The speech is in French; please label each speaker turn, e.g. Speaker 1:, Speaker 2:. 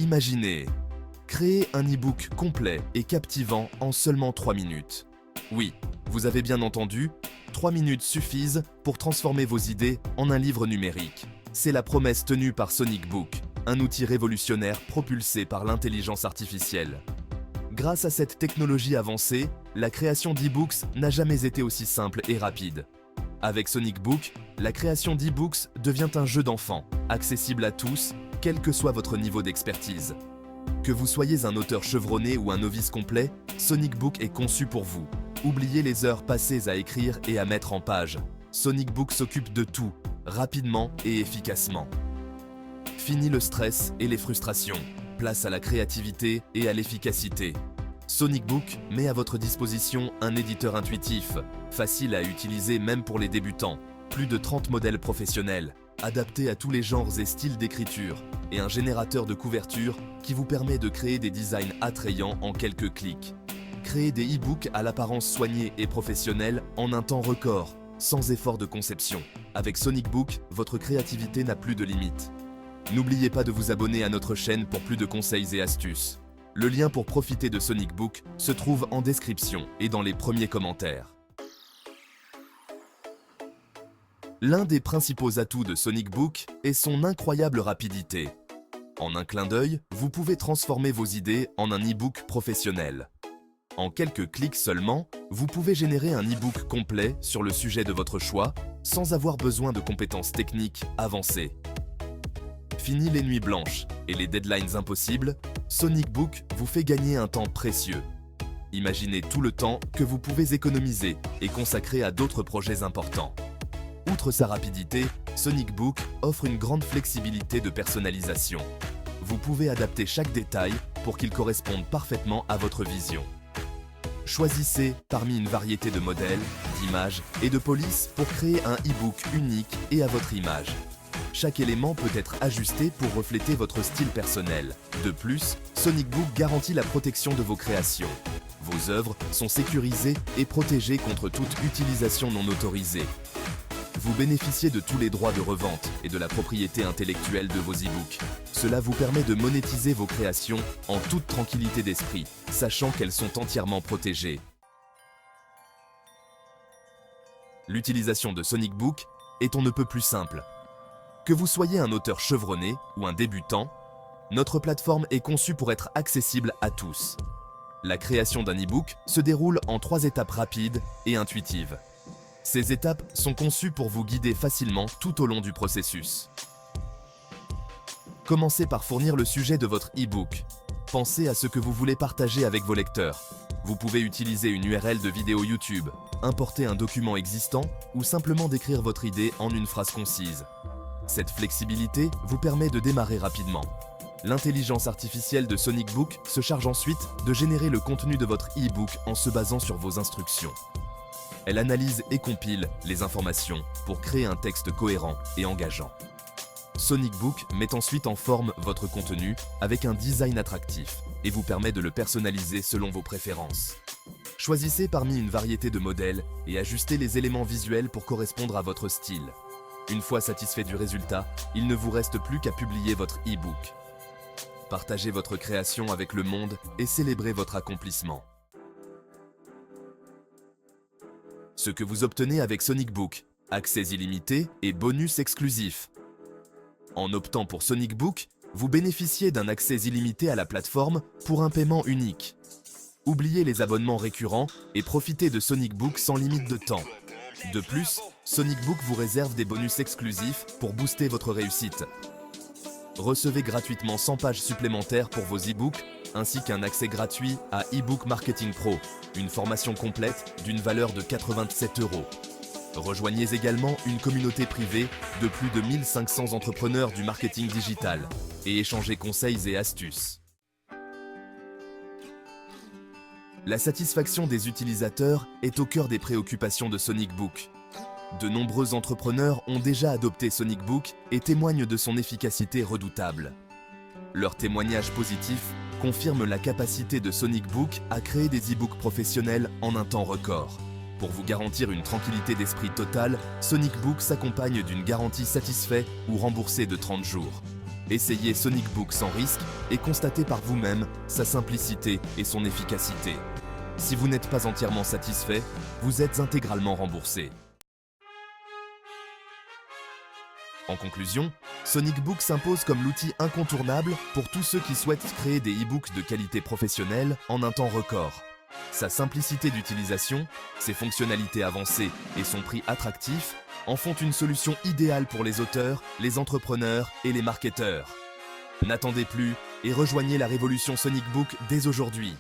Speaker 1: Imaginez, créer un e-book complet et captivant en seulement 3 minutes. Oui, vous avez bien entendu, 3 minutes suffisent pour transformer vos idées en un livre numérique. C'est la promesse tenue par Sonic Book, un outil révolutionnaire propulsé par l'intelligence artificielle. Grâce à cette technologie avancée, la création d'e-books n'a jamais été aussi simple et rapide. Avec Sonic Book, la création d'e-books devient un jeu d'enfant, accessible à tous, quel que soit votre niveau d'expertise. Que vous soyez un auteur chevronné ou un novice complet, Sonic Book est conçu pour vous. Oubliez les heures passées à écrire et à mettre en page. Sonic Book s'occupe de tout, rapidement et efficacement. Fini le stress et les frustrations. Place à la créativité et à l'efficacité. Sonic Book met à votre disposition un éditeur intuitif, facile à utiliser même pour les débutants, plus de 30 modèles professionnels, adaptés à tous les genres et styles d'écriture, et un générateur de couverture qui vous permet de créer des designs attrayants en quelques clics. Créez des e-books à l'apparence soignée et professionnelle en un temps record, sans effort de conception. Avec Sonic Book, votre créativité n'a plus de limite. N'oubliez pas de vous abonner à notre chaîne pour plus de conseils et astuces. Le lien pour profiter de Sonic Book se trouve en description et dans les premiers commentaires. L'un des principaux atouts de Sonic Book est son incroyable rapidité. En un clin d'œil, vous pouvez transformer vos idées en un e-book professionnel. En quelques clics seulement, vous pouvez générer un e-book complet sur le sujet de votre choix, sans avoir besoin de compétences techniques avancées. Fini les nuits blanches et les deadlines impossibles, Sonic Book vous fait gagner un temps précieux. Imaginez tout le temps que vous pouvez économiser et consacrer à d'autres projets importants. Outre sa rapidité, Sonic Book offre une grande flexibilité de personnalisation. Vous pouvez adapter chaque détail pour qu'il corresponde parfaitement à votre vision. Choisissez parmi une variété de modèles, d'images et de polices pour créer un e-book unique et à votre image. Chaque élément peut être ajusté pour refléter votre style personnel. De plus, Sonic Book garantit la protection de vos créations. Vos œuvres sont sécurisées et protégées contre toute utilisation non autorisée. Vous bénéficiez de tous les droits de revente et de la propriété intellectuelle de vos e-books. Cela vous permet de monétiser vos créations en toute tranquillité d'esprit, sachant qu'elles sont entièrement protégées. L'utilisation de Sonic Book est on ne peut plus simple. Que vous soyez un auteur chevronné ou un débutant, notre plateforme est conçue pour être accessible à tous. La création d'un e-book se déroule en 3 étapes rapides et intuitives. Ces étapes sont conçues pour vous guider facilement tout au long du processus. Commencez par fournir le sujet de votre e-book. Pensez à ce que vous voulez partager avec vos lecteurs. Vous pouvez utiliser une URL de vidéo YouTube, importer un document existant ou simplement décrire votre idée en une phrase concise. Cette flexibilité vous permet de démarrer rapidement. L'intelligence artificielle de Sonic Book se charge ensuite de générer le contenu de votre e-book en se basant sur vos instructions. Elle analyse et compile les informations pour créer un texte cohérent et engageant. Sonic Book met ensuite en forme votre contenu avec un design attractif et vous permet de le personnaliser selon vos préférences. Choisissez parmi une variété de modèles et ajustez les éléments visuels pour correspondre à votre style. Une fois satisfait du résultat, il ne vous reste plus qu'à publier votre e-book. Partagez votre création avec le monde et célébrez votre accomplissement. Ce que vous obtenez avec Sonic Book, accès illimité et bonus exclusifs. En optant pour Sonic Book, vous bénéficiez d'un accès illimité à la plateforme pour un paiement unique. Oubliez les abonnements récurrents et profitez de Sonic Book sans limite de temps. De plus, Sonic Book vous réserve des bonus exclusifs pour booster votre réussite. Recevez gratuitement 100 pages supplémentaires pour vos e-books, ainsi qu'un accès gratuit à eBook Marketing Pro, une formation complète d'une valeur de 87 €. Rejoignez également une communauté privée de plus de 1500 entrepreneurs du marketing digital et échangez conseils et astuces. La satisfaction des utilisateurs est au cœur des préoccupations de Sonic Book. De nombreux entrepreneurs ont déjà adopté Sonic Book et témoignent de son efficacité redoutable. Leurs témoignages positifs confirment la capacité de Sonic Book à créer des e-books professionnels en un temps record. Pour vous garantir une tranquillité d'esprit totale, Sonic Book s'accompagne d'une garantie satisfait ou remboursée de 30 jours. Essayez Sonic Book sans risque et constatez par vous-même sa simplicité et son efficacité. Si vous n'êtes pas entièrement satisfait, vous êtes intégralement remboursé. En conclusion, Sonic Book s'impose comme l'outil incontournable pour tous ceux qui souhaitent créer des e-books de qualité professionnelle en un temps record. Sa simplicité d'utilisation, ses fonctionnalités avancées et son prix attractif en font une solution idéale pour les auteurs, les entrepreneurs et les marketeurs. N'attendez plus et rejoignez la révolution Sonic Book dès aujourd'hui.